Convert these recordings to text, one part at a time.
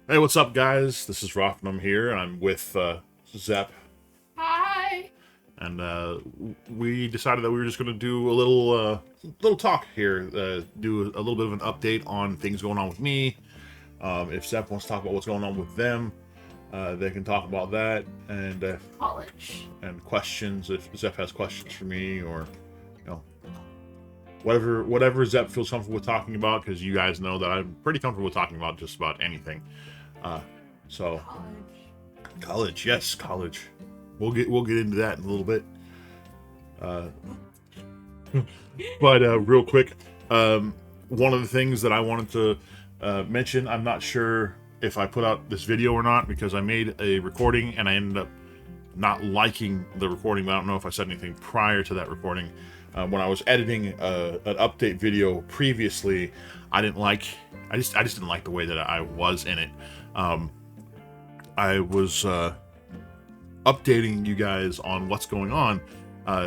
Hey, what's up, guys? This is Rothman here, and I'm with Zepp, Hi. and we decided that we were just going to do a little talk here, do a little bit of an update on things going on with me. If Zepp wants to talk about what's going on with them, they can talk about that, College. and questions if Zepp has questions for me, or you know whatever Zepp feels comfortable with talking about, because you guys know that I'm pretty comfortable with talking about just about anything. Uh, so College. college, yes, college. We'll get into that in a little bit. Uh, but real quick, one of the things that I wanted to mention, I'm not sure if I put out this video or not because I made a recording and I ended up not liking the recording. But I don't know if I said anything prior to that recording. When I was editing an update video previously, I just didn't like the way that I was in it. I was updating you guys on what's going on,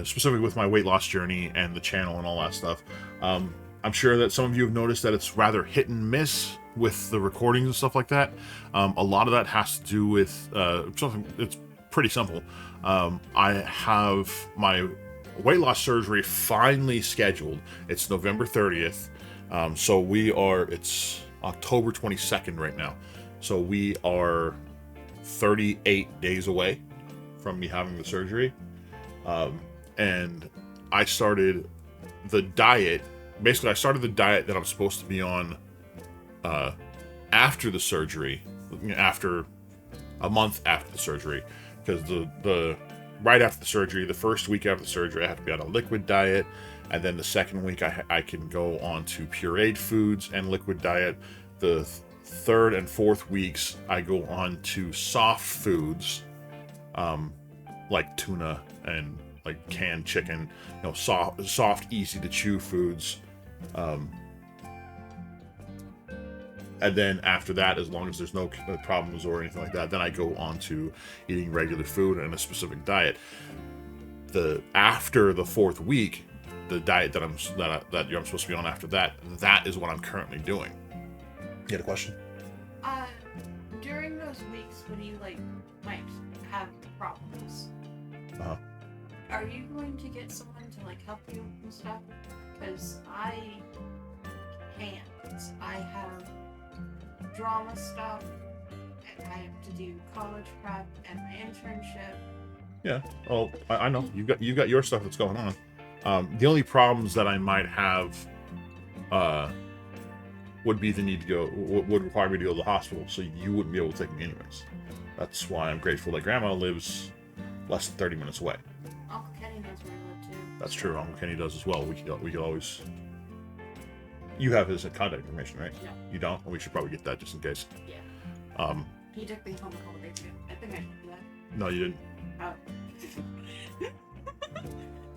specifically with my weight loss journey and the channel and all that stuff. I'm sure that some of you have noticed that it's rather hit and miss with the recordings and stuff like that. A lot of that has to do with something. It's pretty simple. I have my weight loss surgery finally scheduled. It's November 30th. So it's October 22nd right now. So we are 38 days away from me having the surgery. And I started the diet. Basically, I started the diet that I'm supposed to be on after the surgery, after a month after the surgery, because the right after the surgery, the first week after the surgery, I have to be on a liquid diet, and then the second week I can go on to pureed foods and liquid diet. The third and fourth weeks I go on to soft foods, like tuna and like canned chicken, soft, easy to chew foods. And then after that, as long as there's no problems or anything like that, then I go on to eating regular food and a specific diet. After the fourth week, the diet that I'm supposed to be on after that, that is what I'm currently doing. You had a question? During those weeks when you might have problems, Uh-huh. are you going to get someone to help you and stuff? Because I can't. I have drama stuff, and I have to do college prep and my internship. Yeah. Oh, I know you've got your stuff that's going on. The only problems that I might have, would be the need to go, would require me to go to the hospital, so you wouldn't be able to take me anyways. That's why I'm grateful that Grandma lives less than 30 minutes away. Uncle Kenny knows where I live too. That's true. Uncle Kenny does as well. We could always. You have his contact information, right? No. You don't? Well, we should probably get that just in case. Yeah. He took me home a day too. I think I told you that. No, you didn't. Oh.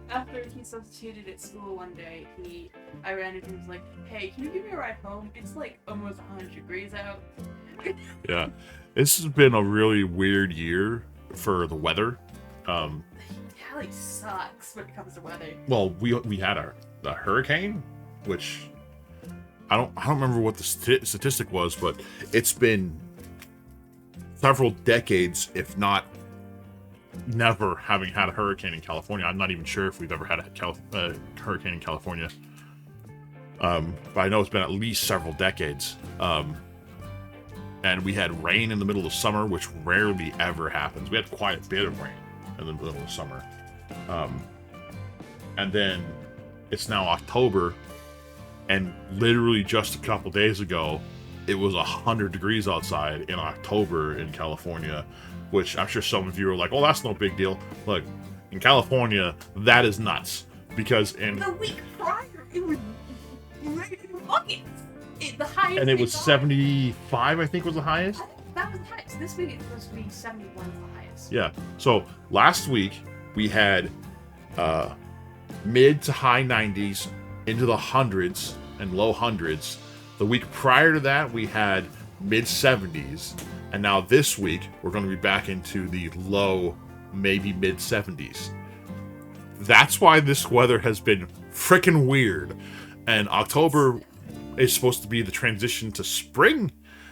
After he substituted at school one day, I ran into him and was like, "Hey, can you give me a ride home? It's almost 100 degrees out." Yeah. This has been a really weird year for the weather. Cali sucks when it comes to weather. Well, we had a hurricane, which I don't remember what the statistic was, but it's been several decades, if not never, having had a hurricane in California. I'm not even sure if we've ever had a hurricane in California. But I know it's been at least several decades. And we had rain in the middle of summer, which rarely ever happens. We had quite a bit of rain in the middle of summer. And then it's now October, and literally just a couple days ago, it was 100 degrees outside in October in California, which I'm sure some of you are like, "Oh, that's no big deal." Look, in California, that is nuts, because the week prior, it was buckets. The highest. And it was 75, I think, was the highest. That was the highest. This week it's supposed to be 71 is the highest. Yeah. So last week we had mid to high 90s into the hundreds and low hundreds. The week prior to that we had mid 70s, and now this week we're going to be back into the low, maybe mid 70s. That's why this weather has been freaking weird. And October is supposed to be the transition to spring.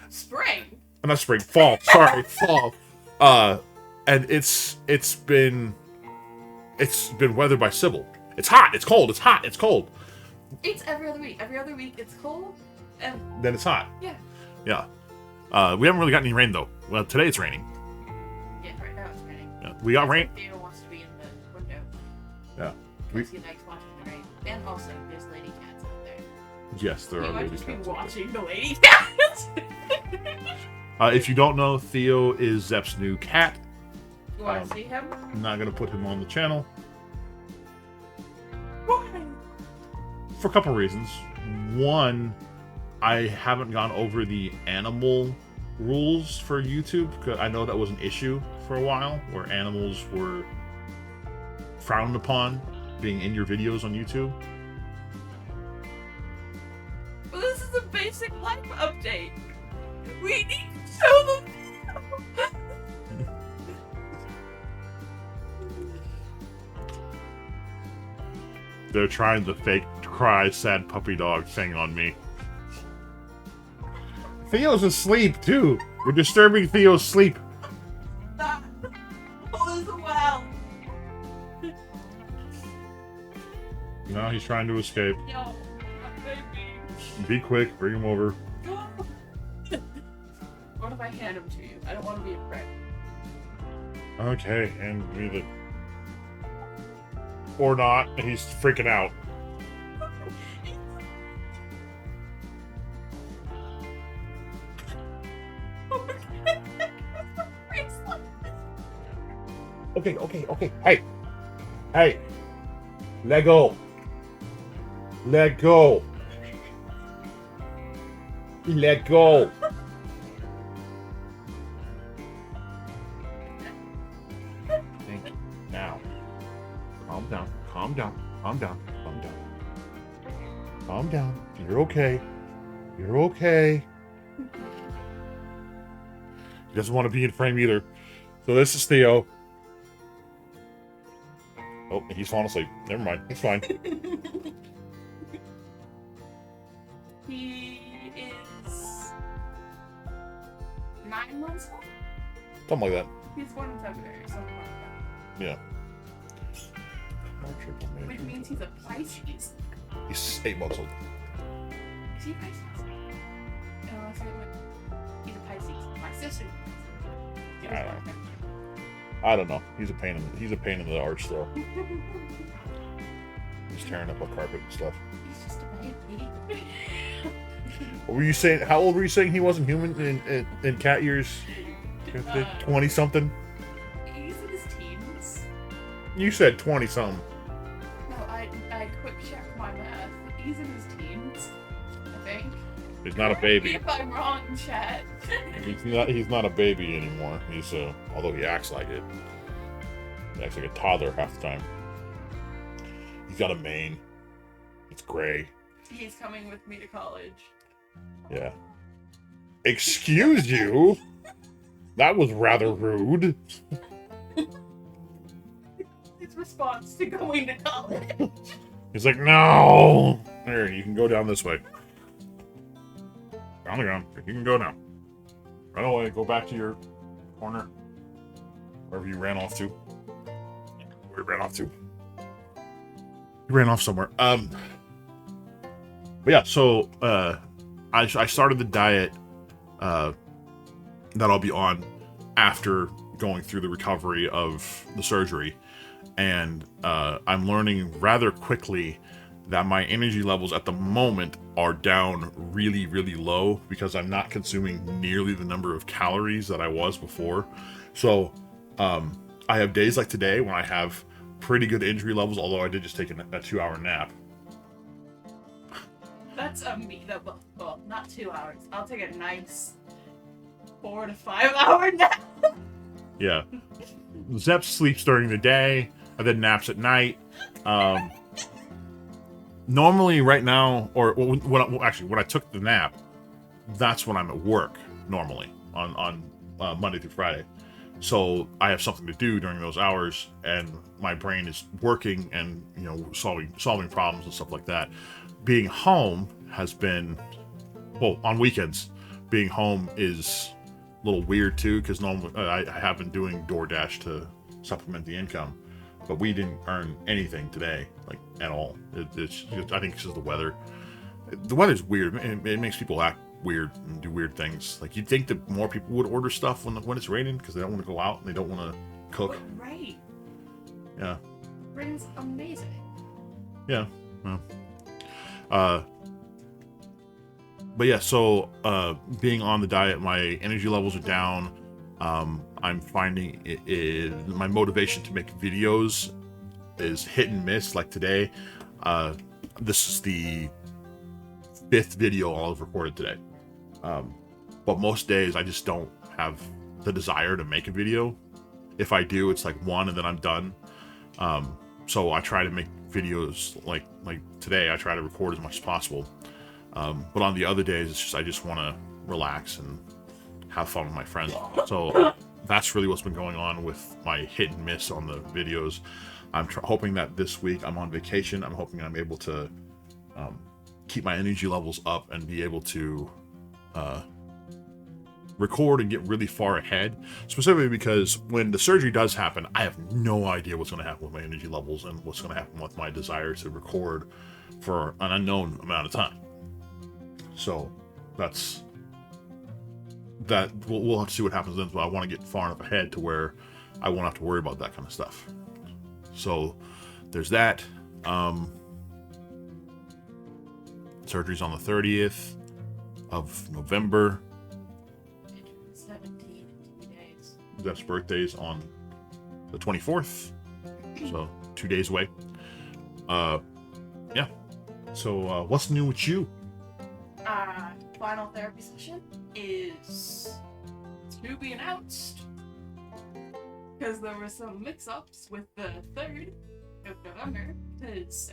Spring? not spring, fall. Sorry, fall. And it's been weathered by Sybil. It's hot. It's cold. It's hot. It's cold. It's every other week. Every other week it's cold, and Then it's hot. yeah. Yeah. We haven't really got any rain though. Well, today it's raining. Yeah, right now it's raining. Yeah. We got rain. Theo wants to be in the window. Yeah. Because he likes watching the rain. And also, there's lady cats out there. Yes, there He are might lady just be cats out there. watching the lady cats. If you don't know, Theo is Zepp's new cat. You want to see him? I'm not gonna put him on the channel Why? for a couple reasons. One, I haven't gone over the animal rules for YouTube because I know that was an issue for a while where animals were frowned upon being in your videos on YouTube. Well, this is a basic life update. We need to show the video. They're trying the fake cry sad puppy dog thing on me. Theo's asleep too. We're disturbing Theo's sleep. All is well. No, he's trying to escape. No, baby. Be quick, bring him over. What if I hand him to you? I don't want to be a prick. Okay, and me the... Or not, he's freaking out. Okay. Hey! Hey! Let go! Let go! Let go! Thank you. Now. Calm down. Calm down. Calm down. Calm down. Calm down. You're okay. You're okay. He doesn't want to be in frame either. So this is Theo. Oh, he's falling asleep. Never mind. It's fine. He is 9 months old. Something like that. He's born in February, something like that. Yeah. Which means he's a Pisces. He's 8 months old. Is he Pisces? Unless he's a Pisces. My sister. I don't know. He's a pain in the arse though. He's tearing up a carpet and stuff. He's just a baby. What were you saying? How old were you saying he wasn't human in cat years? 20 something. He's in his teens. You said 20 something. No, I quick checked my math. He's in his teens, I think. He's not a Correct me baby. if I'm wrong, chat. He's not a baby anymore. He's although he acts like it. He acts like a toddler half the time. He's got a mane. It's gray. He's coming with me to college. Yeah. Excuse you? That was rather rude. His response to going to college. He's like, no. Here, you can go down this way. On the ground. You can go now. Right away. Go back to your corner. Wherever you ran off to. Where you ran off to. You ran off somewhere. But yeah, so I started the diet that I'll be on after going through the recovery of the surgery. And I'm learning rather quickly that my energy levels at the moment are down really, really low because I'm not consuming nearly the number of calories that I was before. So I have days like today when I have pretty good energy levels, although I did just take a 2-hour nap. That's unbeatable. Well, not 2 hours. I'll take a nice 4 to 5 hour nap. Yeah. Zepp sleeps during the day and then naps at night. Normally right now, or when I took the nap, that's when I'm at work normally on Monday through Friday. So I have something to do during those hours and my brain is working and, you know, solving problems and stuff like that. Being home has been, well, on weekends, being home is little weird too, because normally I have been doing DoorDash to supplement the income, but we didn't earn anything today, like at all. I think it's just the weather. The weather's weird. It makes people act weird and do weird things. Like, you'd think that more people would order stuff when it's raining because they don't want to go out and they don't want to cook. Right. Yeah. Rain's amazing. Yeah. Well, but yeah, so being on the diet, my energy levels are down. I'm finding my motivation to make videos is hit and miss. Like today, this is the 5th video I'll have recorded today. But most days I just don't have the desire to make a video. If I do, it's like one and then I'm done. So I try to make videos like today. I try to record as much as possible. But on the other days, it's just I just want to relax and have fun with my friends. So that's really what's been going on with my hit and miss on the videos. I'm hoping that this week I'm on vacation. I'm hoping I'm able to keep my energy levels up and be able to record and get really far ahead, specifically because when the surgery does happen, I have no idea what's going to happen with my energy levels and what's going to happen with my desire to record for an unknown amount of time. So that's that. We'll have to see what happens then, but I want to get far enough ahead to where I won't have to worry about that kind of stuff. So there's that. Surgery's on the 30th of November. 17 in 2 days. Jeff's birthday's on the 24th, so 2 days away. Yeah. So what's new with you? Final therapy session is to be announced because there were some mix-ups with the 3rd of November because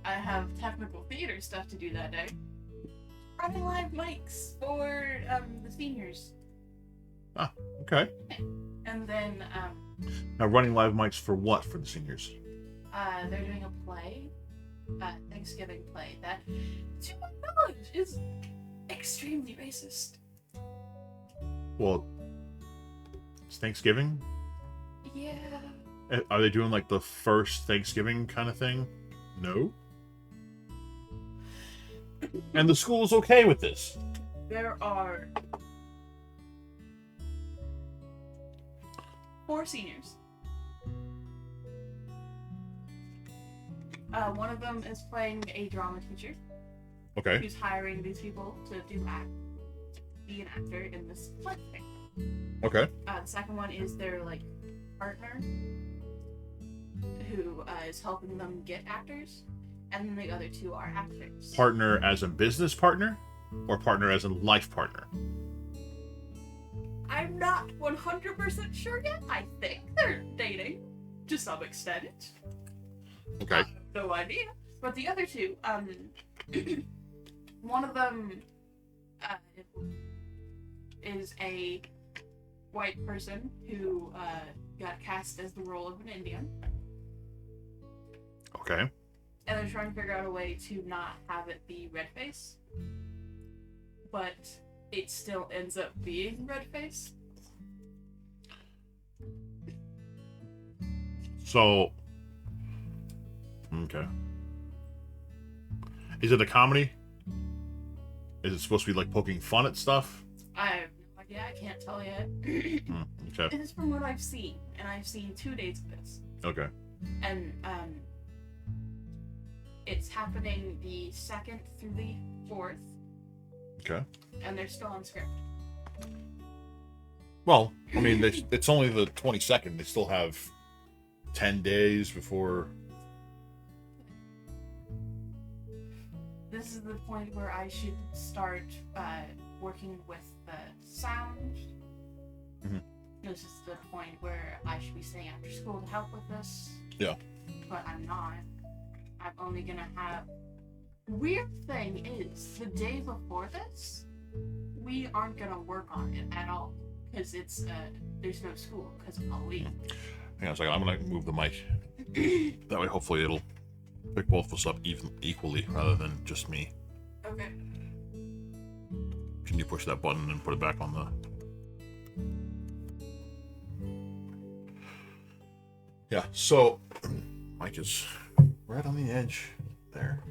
I have technical theater stuff to do that day. Running live mics for the seniors. Ah, okay. And then Now, running live mics for what for the seniors? they're doing a play, Thanksgiving play that, to my knowledge, is extremely racist. Well, it's Thanksgiving? Yeah. Are they doing like the first Thanksgiving kind of thing? No. And the school is okay with this. There are 4 seniors. One of them is playing a drama teacher. Okay. Who's hiring these people to be an actor in this play thing. Okay. The second one is their partner, who is helping them get actors, and then the other 2 are actors. Partner as a business partner, or partner as a life partner? I'm not 100% sure yet. I think they're dating to some extent. Okay. I have no idea. But the other 2, one of them is a white person who got cast as the role of an Indian. Okay. And they're trying to figure out a way to not have it be red face, but it still ends up being red face. So, okay. Is it a comedy? Is it supposed to be like poking fun at stuff? I have no idea. I can't tell yet. Okay. It is from what I've seen, and I've seen 2 days of this. Okay. And it's happening the 2nd through the 4th. Okay. And they're still on script. Well, I mean, it's only the 22nd. They still have 10 days before. This is the point where I should start working with the sound. Mm-hmm. This is the point where I should be staying after school to help with this. Yeah. But I'm not. I'm only gonna have... Weird thing is, the day before this, we aren't gonna work on it at all. Because it's, there's no school because of Halloween. Hang on a second, I'm gonna move the mic. That way, hopefully, it'll pick both of us up equally rather than just me. Okay. Can Can you push that button and put it back on the... Yeah, so Mike is right on the edge there.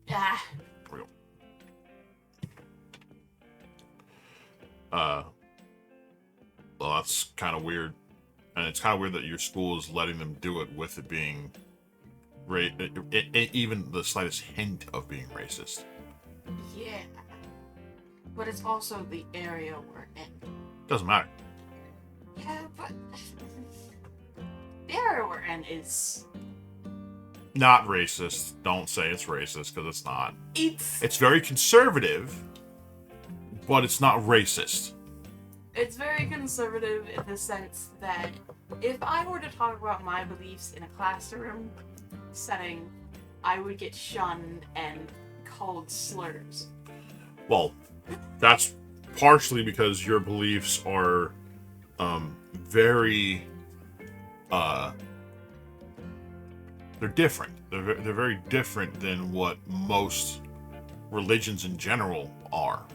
Ah. There we go. Well, that's kind of weird. And it's kind of weird that your school is letting them do it with it being... even the slightest hint of being racist. Yeah. But it's also the area we're in. Doesn't matter. Yeah, but... the area we're in is... not racist. Don't say it's racist, because it's not. It's very conservative, but it's not racist. It's very conservative in the sense that if I were to talk about my beliefs in a classroom setting, I would get shunned and called slurs. Well, that's partially because your beliefs are very they're different. They're very different than what most religions in general are.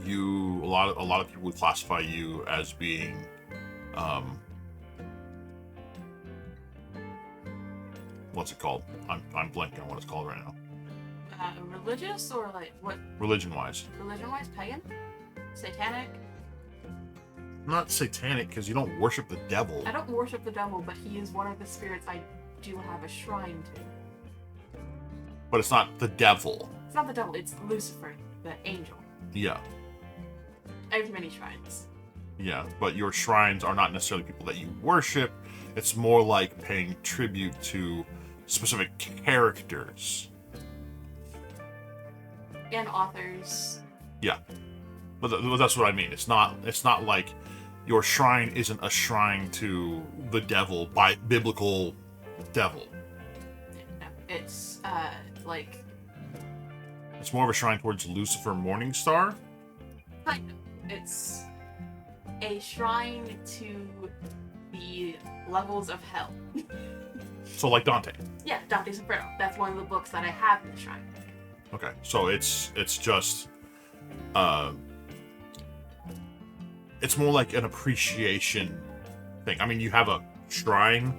You a lot of people would classify you as being what's it called? I'm blanking on what it's called right now. Religious or like what? Religion-wise. Religion-wise, pagan, satanic. Not satanic, because you don't worship the devil. I don't worship the devil, but he is one of the spirits I do have a shrine to. But it's not the devil. It's not the devil, it's Lucifer, the angel. Yeah. I have many shrines. Yeah, but your shrines are not necessarily people that you worship. It's more like paying tribute to specific characters. And authors. Yeah. But that's what I mean. It's not like your shrine isn't a shrine to the devil by biblical devil. No, it's like it's more of a shrine towards Lucifer Morningstar. Kind of. It's a shrine to the levels of hell. So like Dante. Yeah, Dante's Inferno. That's one of the books that I have in the shrine. Okay, so it's just it's more like an appreciation thing. I mean, you have a shrine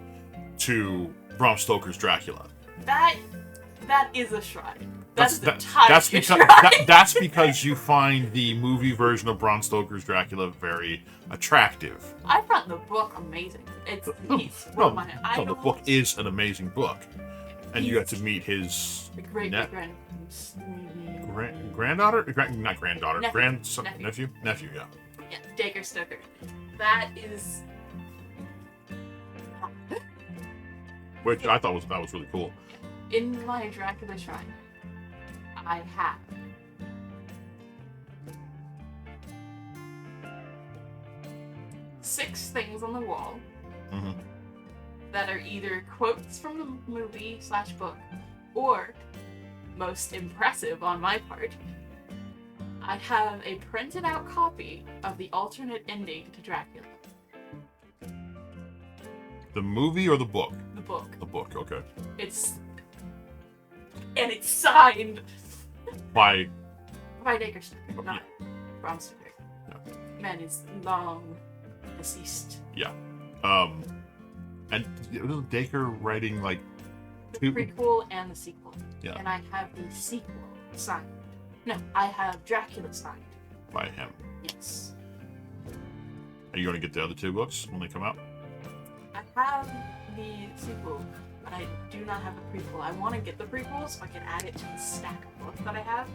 to Bram Stoker's Dracula. That is a shrine. That's because you find the movie version of Bram Stoker's Dracula very attractive. I found the book amazing. The book is an amazing book, and you got to meet his granddaughter, not granddaughter, grandson, nephew, yeah. Yeah, Dacre Stoker. That is. Which I thought that was really cool. In my Dracula shrine, I have six things on the wall that are either quotes from the movie/book, or, most impressive on my part, I have a printed out copy of the alternate ending to Dracula. The movie or the book? The book. The book, okay. It's signed by Dacre Stoker, not Bram Stoker. Yeah. Man is long deceased. Yeah. And was Dacre writing like the prequel and the sequel. Yeah. And I have the sequel signed. No, I have Dracula signed. By him. Yes. Are you going to get the other two books when they come out? I have the sequel, but I do not have the prequel. I want to get the prequel so I can add it to the stack of books that I have.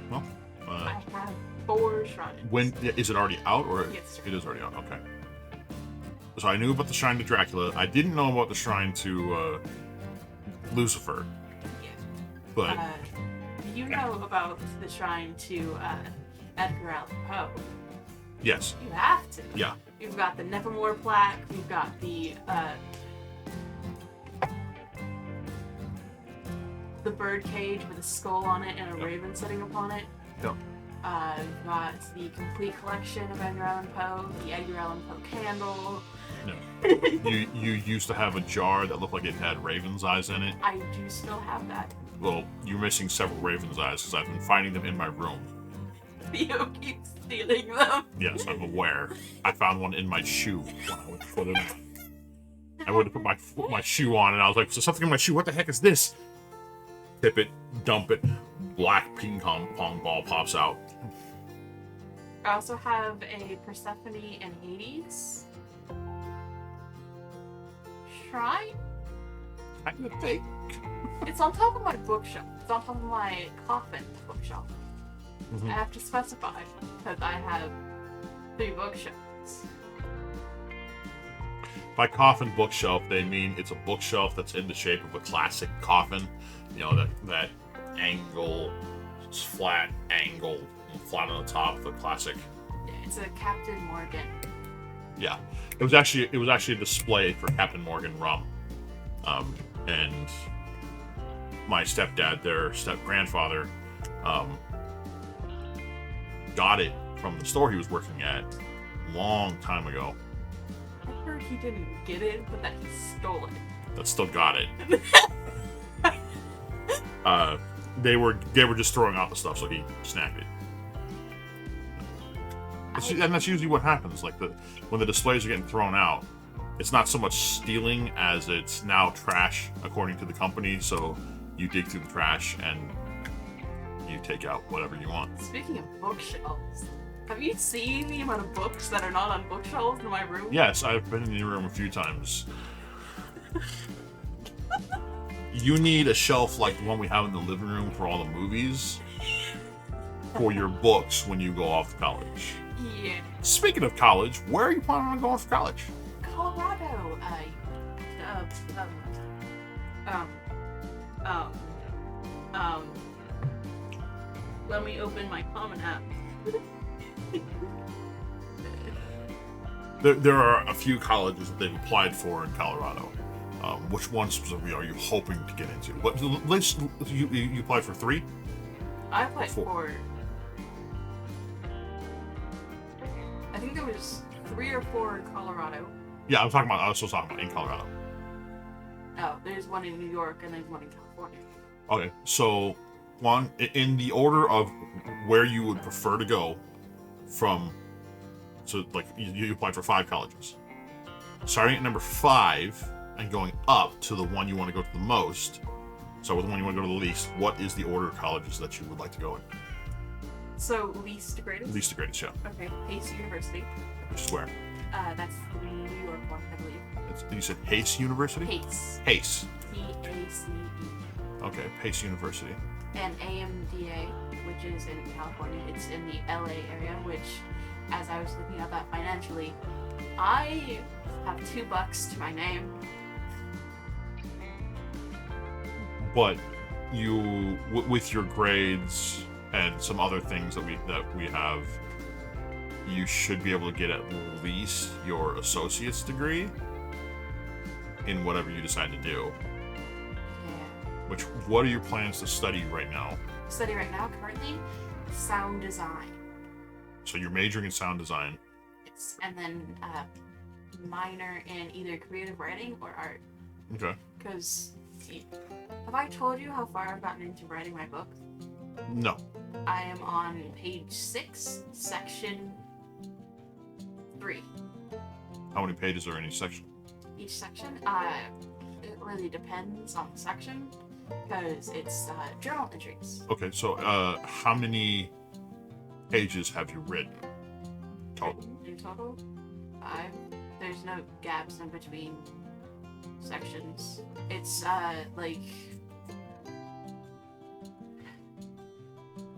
Well, I have 4 shrines. When is it already out, or yes, it is already out? Okay. So I knew about the shrine to Dracula. I didn't know about the shrine to Lucifer. Yeah. But you know about the shrine to Edgar Allan Poe. Yes. You have to. Yeah. We've got the Nevermore plaque. We've got the bird cage with a skull on it and a raven sitting upon it. Yep. I've got the complete collection of Edgar Allan Poe, the Edgar Allan Poe candle. No. You used to have a jar that looked like it had raven's eyes in it. I do still have that. Well, you're missing several raven's eyes because I've been finding them in my room. Theo keeps stealing them. Yes, I'm aware. I found one in my shoe when I went to put it on. I went to put my shoe on, and I was like, "So something in my shoe? What the heck is this?" Tip it, dump it. Black ping pong ball pops out. I also have a Persephone and Hades shrine. I think. It's on top of my bookshelf. It's on top of my coffin bookshelf. Mm-hmm. I have to specify because I have 3 bookshelves. By coffin bookshelf, they mean it's a bookshelf that's in the shape of a classic coffin. You know, that angle, it's flat angle, flat on the top, the classic. Yeah, it's a Captain Morgan. Yeah, it was actually a display for Captain Morgan rum, and my stepdad, their step grandfather, got it from the store he was working at a long time ago. I heard he didn't get it, but that he stole it. That still got it. They were just throwing out the stuff, so he snagged it. And that's usually what happens. Like when the displays are getting thrown out, it's not so much stealing as it's now trash, according to the company. So you dig through the trash and you take out whatever you want. Speaking of bookshelves, have you seen the amount of books that are not on bookshelves in my room? Yes, I've been in your room a few times. You need a shelf like the one we have in the living room for all the movies for your books when you go off to college. Yeah. Speaking of college, where are you planning on going for college? Colorado. Let me open my Common App. There are a few colleges that they've applied for in Colorado. Which ones specifically are you hoping to get into? What you applied for 3? I applied for. I think there was 3 or 4 in Colorado. Yeah, I was still talking about in Colorado. Oh, there's one in New York and there's one in California. Okay, so one in the order of where you would prefer to go from. So like you applied for 5 colleges. Starting at number 5 and going up to the one you want to go to the most. So with the one you want to go to the least, what is the order of colleges that you would like to go in? So least to greatest? Least to greatest, yeah. Okay, Pace University. Which is where? That's the New York one, I believe. You said Pace University? Pace. Pace. P-A-C-E. Okay, Pace University. And AMDA, which is in California. It's in the LA area, which, as I was looking at that financially, I have $2 to my name. But you, with your grades and some other things that we have, you should be able to get at least your associate's degree in whatever you decide to do. Yeah. What are your plans to study right now? Study right now, currently, sound design. So you're majoring in sound design. And then minor in either creative writing or art. Okay. Because, have I told you how far I've gotten into writing my book? No. I am on page 6, section 3. How many pages are in each section? Each section? It really depends on the section, because it's journal entries. Okay, so how many pages have you written total? In total? 5. There's no gaps in between sections. It's like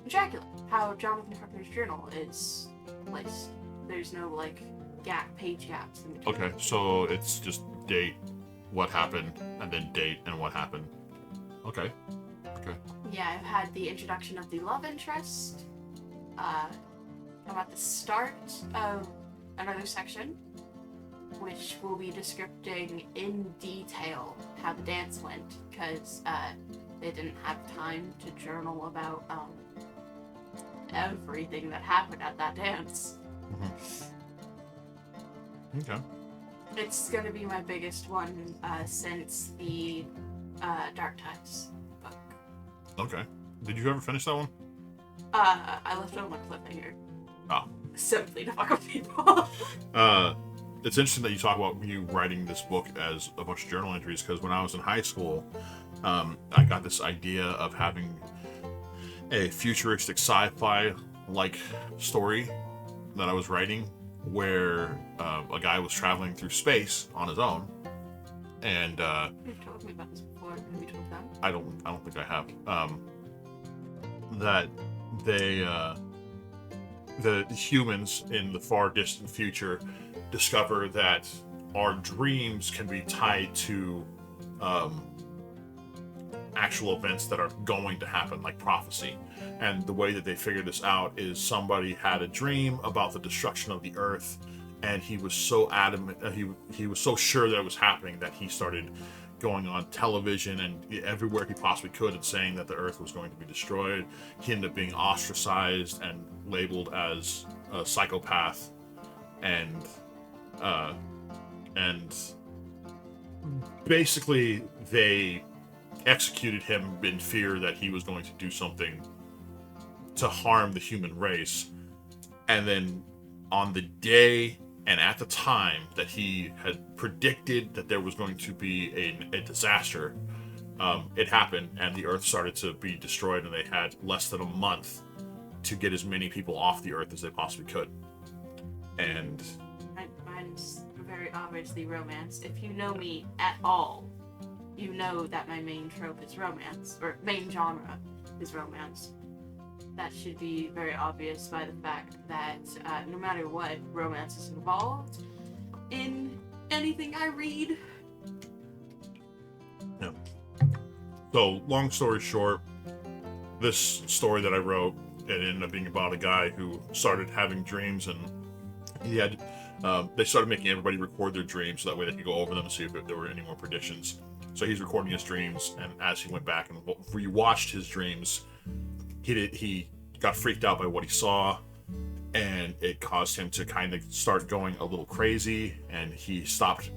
Dracula, how Jonathan Harker's journal is placed. There's no like page gaps in between. Okay, so it's just date, what happened, and then date and what happened. Okay. Yeah, I've had the introduction of the love interest. I'm at the start of another section, which will be describing in detail how the dance went, because they didn't have time to journal about everything that happened at that dance. Okay. It's gonna be my biggest one since the Dark Tides book. Okay. Did you ever finish that one? I left it on a cliffhanger. Oh. Simply to fuck with people. It's interesting that you talk about you writing this book as a bunch of journal entries, because when I was in high school, I got this idea of having a futuristic sci-fi like story that I was writing, where a guy was traveling through space on his own, and You've told me about this before. Have you told them? I don't think I have. That they the humans in the far distant future discover that our dreams can be tied to actual events that are going to happen, like prophecy. And the way that they figured this out is somebody had a dream about the destruction of the earth, and he was so adamant, he was so sure that it was happening, that he started going on television and everywhere he possibly could and saying that the earth was going to be destroyed. He ended up being ostracized and labeled as a psychopath, and basically they executed him in fear that he was going to do something to harm the human race. And then on the day and at the time that he had predicted that there was going to be a disaster, it happened, and the earth started to be destroyed, and they had less than a month to get as many people off the earth as they possibly could. And mine's very obviously romance. If you know me at all, you know that my main trope is romance, or main genre is romance. That should be very obvious by the fact that no matter what, romance is involved in anything I read. Yeah. So, long story short, this story that I wrote, it ended up being about a guy who started having dreams, and he had they started making everybody record their dreams so that way they could go over them and see if there were any more predictions. So he's recording his dreams, and as he went back and rewatched his dreams, he got freaked out by what he saw, and it caused him to kind of start going a little crazy, and he stopped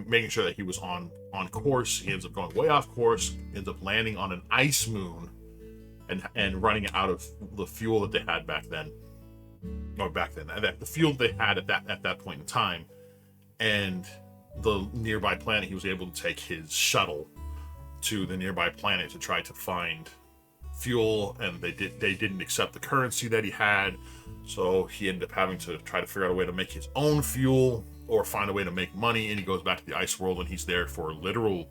making sure that he was on course. He ends up going way off course, ends up landing on an ice moon, and running out of the fuel that they had back then, the fuel they had at that point in time, and the nearby planet. He was able to take his shuttle to the nearby planet to try to find fuel, and they didn't accept the currency that he had, so he ended up having to try to figure out a way to make his own fuel or find a way to make money. And he goes back to the ice world, and he's there for literal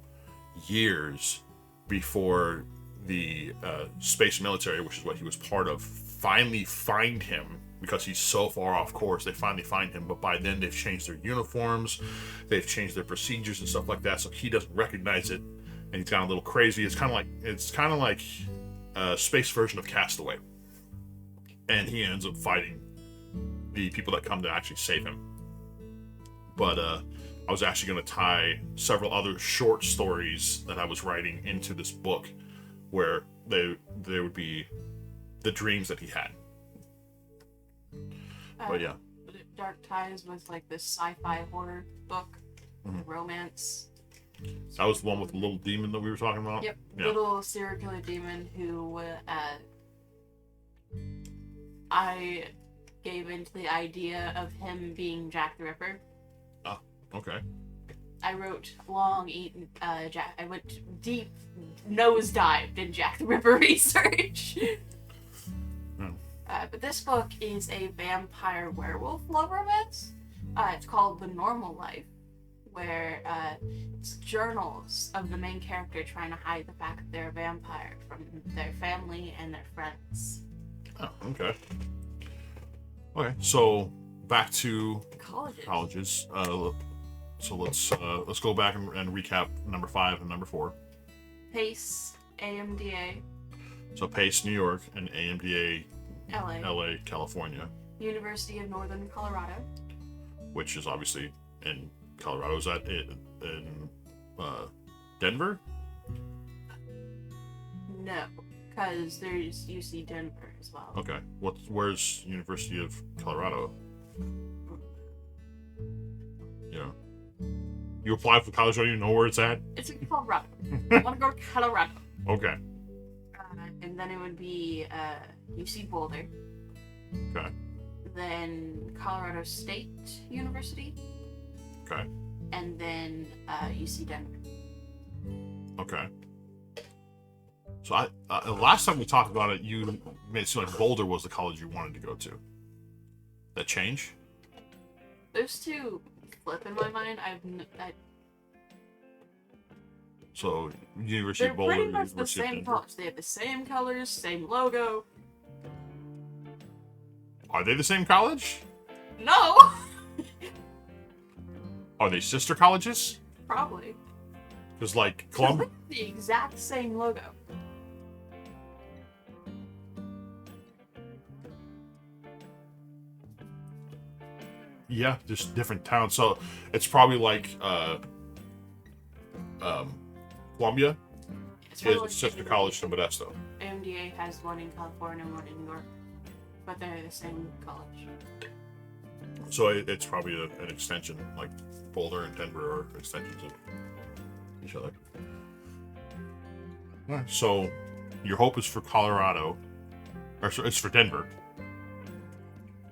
years before the space military, which is what he was part of, finally find him, because he's so far off course. They finally find him, but by then they've changed their uniforms, they've changed their procedures and stuff like that, so he doesn't recognize it, and he's gone a little crazy. It's kind of like a space version of Castaway, and he ends up fighting the people that come to actually save him. But I was actually going to tie several other short stories that I was writing into this book, where they would be the dreams that he had. But yeah, Dark Tides was like this sci-fi horror book, romance. That was the one with the little demon that we were talking about? Yep, yeah. Little serial killer demon who I gave into the idea of him being Jack the Ripper. Oh, okay. I wrote Jack. I went deep, nosedived in Jack the Ripper research. But this book is a vampire werewolf love romance. It's called The Normal Life, where it's journals of the main character trying to hide the fact that they're a vampire from their family and their friends. Oh, okay. Okay, so back to colleges. So let's go back and recap number 5 and number 4. Pace, AMDA. So Pace, New York, and AMDA, LA, California. University of Northern Colorado. Which is obviously in Colorado. Is that in Denver? No, Because there's UC Denver as well. Okay. Where's University of Colorado? Yeah. You apply for college, don't even know where it's at? It's in Colorado. I want to go to Colorado. Okay. And then it would be UC Boulder. Okay. Then Colorado State University. Okay. And then UC Denver. Okay. So the last time we talked about it, you made it seem like Boulder was the college you wanted to go to. That change? Those two flip in my mind. So University They're of Boulder, pretty much the University of same Denver. college. They have the same colors, same logo. Are they the same college? No! Are they sister colleges? Probably. Because like They're Columbia. the exact same logo. Yeah, just different towns. So it's probably like Columbia It's is probably a like sister college to Modesto. AMDA has one in California and one in New York. But they're the same college. So it's probably an extension, like Boulder and Denver are extensions of each other. All right, so your hope is for Colorado, or so it's for Denver.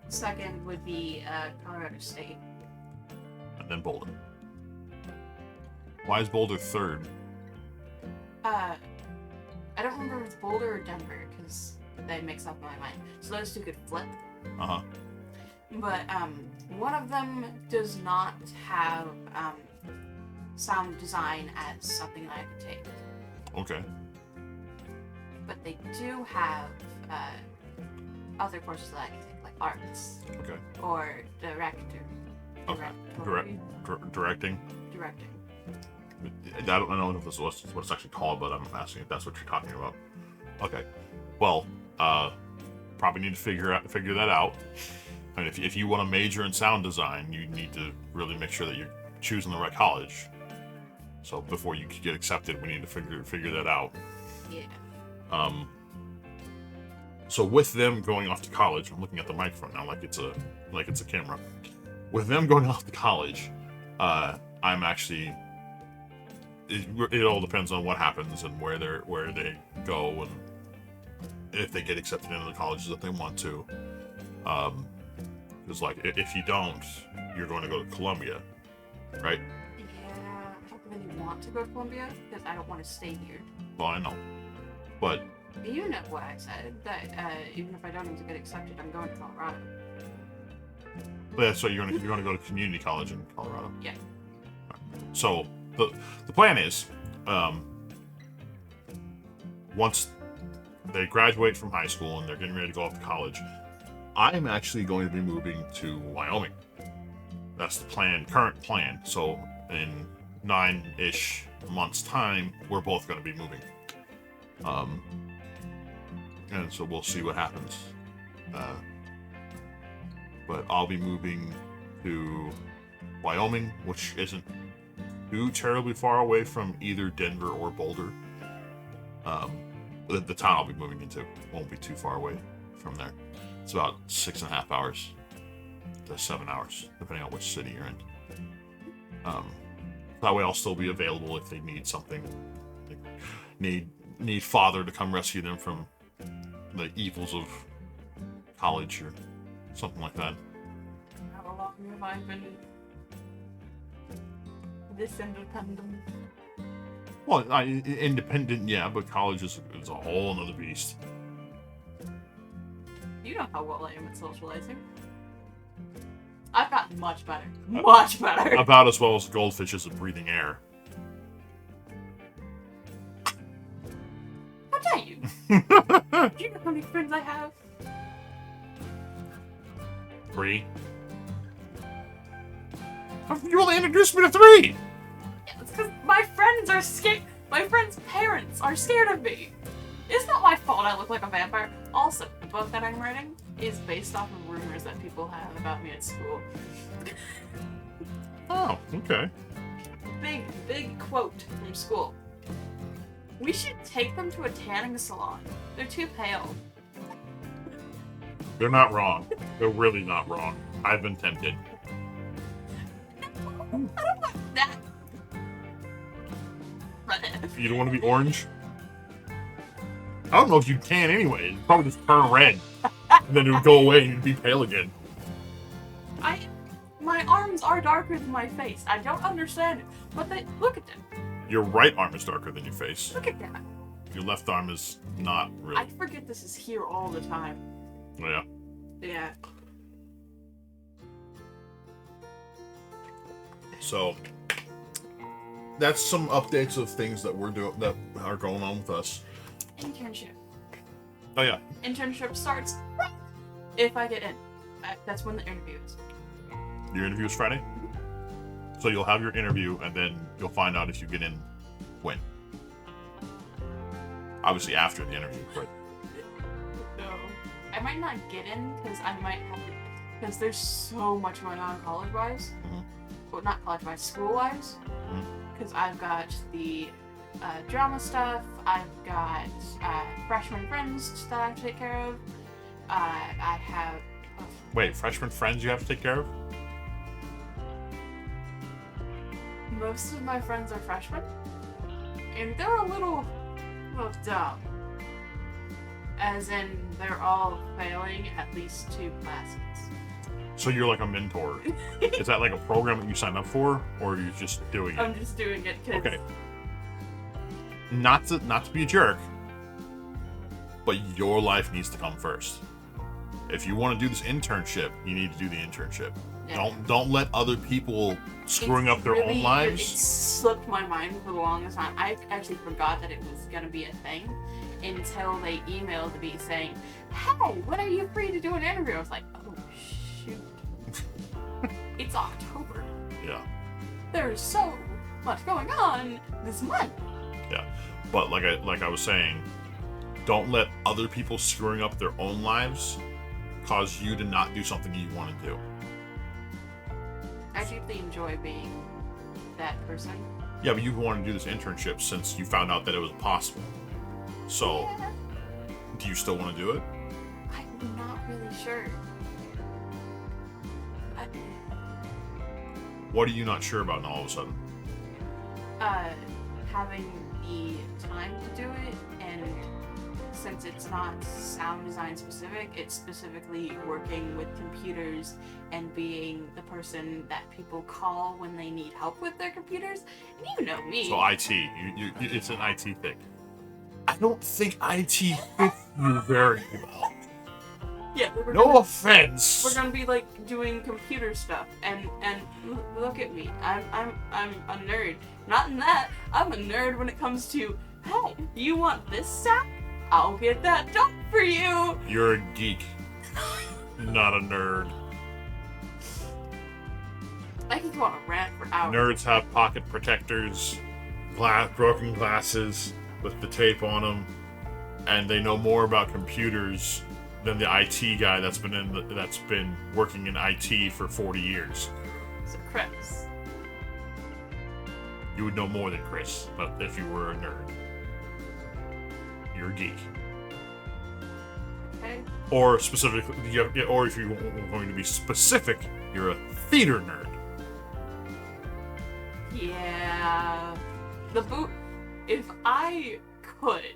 Second would be Colorado State. And then Boulder. Why is Boulder third? I don't remember if it's Boulder or Denver because they mix up in my mind. So those two could flip. Uh-huh. But one of them does not have sound design as something that I could take. Okay. But they do have other courses that I can take, like arts Okay. or director. Okay. Directing. Directing. I don't know if this is what it's actually called, but I'm asking if that's what you're talking about. Okay. Well, probably need to figure that out. I mean, if you want to major in sound design, you need to really make sure that you're choosing the right college. So before you get accepted, we need to figure that out. Yeah. So with them going off to college, I'm looking at the microphone now like it's a camera. With them going off to college, I'm actually. It all depends on what happens and where they go and if they get accepted into the colleges that they want to. Because like if you don't, you're going to go to Columbia, right? Yeah, I don't really want to go to Columbia because I don't want to stay here. Well, I know, but You know what I said, that even if I don't even get accepted, I'm going to Colorado. yeah. So you're gonna go to community college in Colorado. Yeah. So the plan is, once they graduate from high school and they're getting ready to go off to college, I'm actually going to be moving to Wyoming. That's the current plan. So in 9-ish months' time, we're both going to be moving. And so we'll see what happens. But I'll be moving to Wyoming, which isn't too terribly far away from either Denver or Boulder. The town I'll be moving into won't be too far away from there. It's about 6.5 hours to 7 hours, depending on which city you're in. That way I'll still be available if they need something. Need father to come rescue them from the evils of college or something like that. How long have I been this independent? Well, independent, yeah, but college is a whole another beast. You know how well I am at socializing. I've gotten much better. Much better! About as well as goldfishes at breathing air. How dare you? Do you know how many friends I have? 3. You only introduced me to 3! Yeah, it's because my friends are scared. My friends' parents are scared of me. It's not my fault I look like a vampire. Also, the book that I'm writing is based off of rumors that people have about me at school. Oh, okay. Big quote from school. We should take them to a tanning salon. They're too pale. They're not wrong. They're really not wrong. I've been tempted. I don't want that. You don't want to be orange? I don't know if you can anyway. It'd probably just turn red. And then it would go away and you'd be pale again. My arms are darker than my face. I don't understand it. But look at them. Your right arm is darker than your face. Look at that. Your left arm is not really. I forget this is here all the time. Oh, yeah. Yeah. So that's some updates of things that we're doing that are going on with us. Internship. Oh yeah. Internship starts if I get in. That's when the interview is. Your interview is Friday? So you'll have your interview and then you'll find out if you get in when. Obviously after the interview, but No. I might not get in because I might have to, because there's so much going on college-wise. Mhm. Well, not college-wise, school-wise. Because I've got the drama stuff, I've got freshman friends that I have to take care of. I have... Wait, freshman friends you have to take care of? Most of my friends are freshmen, and they're a little dumb. As in, they're all failing at least 2 classes. So you're like a mentor. Is that like a program that you sign up for, or are you just doing it? I'm just doing it because... Okay. Not to be a jerk, but your life needs to come first. If you want to do this internship, you need to do the internship. Yeah. Don't let other people screwing up their own lives. It slipped my mind for the longest time. I actually forgot that it was gonna be a thing until they emailed me saying, "Hey, when are you free to do an interview?" I was like, "Oh shoot, it's October. Yeah. There's so much going on this month." Yeah, but like I was saying, don't let other people screwing up their own lives cause you to not do something you want to do. I deeply enjoy being that person. Yeah, but you want to do this internship since you found out that it was possible. So, Yeah. Do you still want to do it? I'm not really sure. What are you not sure about now all of a sudden? Having the time to do it, and since it's not sound design specific, it's specifically working with computers and being the person that people call when they need help with their computers. And you know me. So IT, it's an IT thing. I don't think IT fits you very well. Yeah. No offense. We're gonna be like doing computer stuff, and look at me. I'm a nerd. Not in that. I'm a nerd when it comes to, hey, you want this stack? I'll get that done for you. You're a geek, not a nerd. I can go on a rant for hours. Nerds have pocket protectors, broken glasses with the tape on them, and they know more about computers than the IT guy that's been working in IT for 40 years. So Chris, You would know more than Chris, but if you were a nerd, you're a geek. okay? Or specifically, or if you're going to be specific, you're a theater nerd. Yeah. The boot. If I could,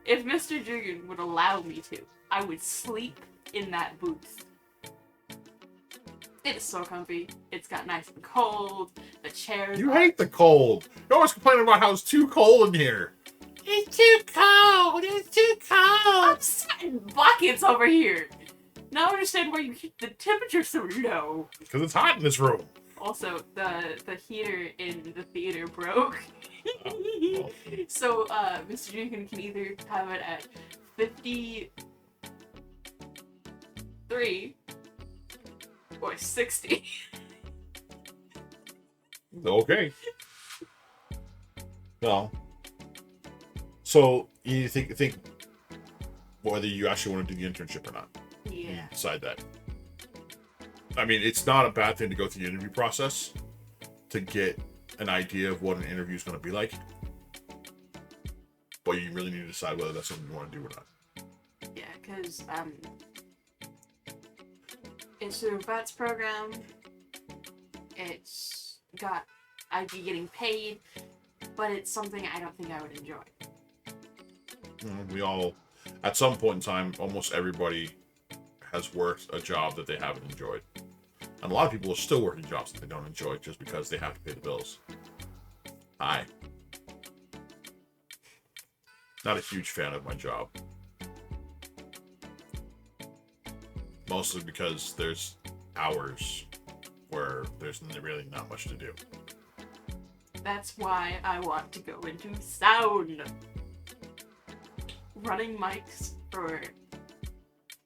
if Mr. Jugan would allow me to, I would sleep in that booth. It is so comfy. It's got nice and cold. The chairs. You hate the cold. You're always complaining about how it's too cold in here. It's too cold. It's too cold. I'm sweating buckets over here. Now I understand why you keep the temperature so low. Because it's hot in this room. Also, the heater in the theater broke. Oh. So, Mr. Jugan can either have it at 53 or 60. Okay. Well, so you think whether you actually want to do the internship or not. Yeah. You decide that. I mean, it's not a bad thing to go through the interview process to get an idea of what an interview is going to be like. way you really need to decide whether that's something you want to do or not. Yeah, because it's through a vets program. It's got, I'd be getting paid, but it's something I don't think I would enjoy. We all, at some point in time, almost everybody has worked a job that they haven't enjoyed. And a lot of people are still working jobs that they don't enjoy just because they have to pay the bills. Not a huge fan of my job. Mostly because there's hours where there's really not much to do. That's why I want to go into sound. Running mics for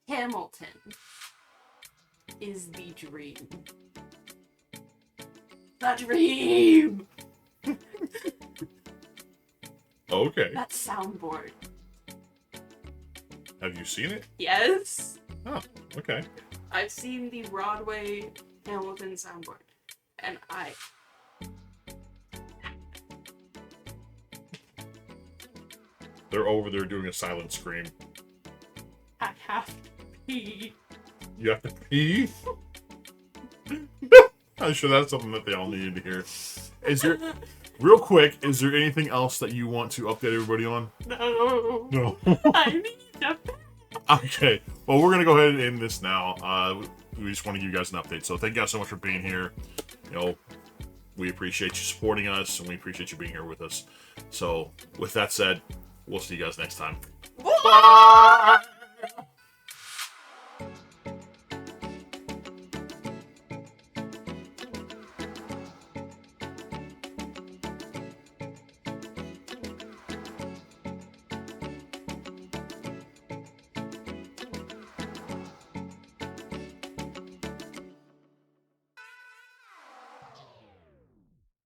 Hamilton is the dream. The dream! Okay. That soundboard. Have you seen it? Yes! Oh, okay. I've seen the Broadway Hamilton soundboard. And They're over there doing a silent scream. I have to pee. You have to pee? I'm sure that's something that they all needed to hear. Real quick, is there anything else that you want to update everybody on? No. I need to pee. Okay. Well, we're going to go ahead and end this now. We just want to give you guys an update. So thank you guys so much for being here. We appreciate you supporting us, and we appreciate you being here with us. So with that said, we'll see you guys next time. Bye!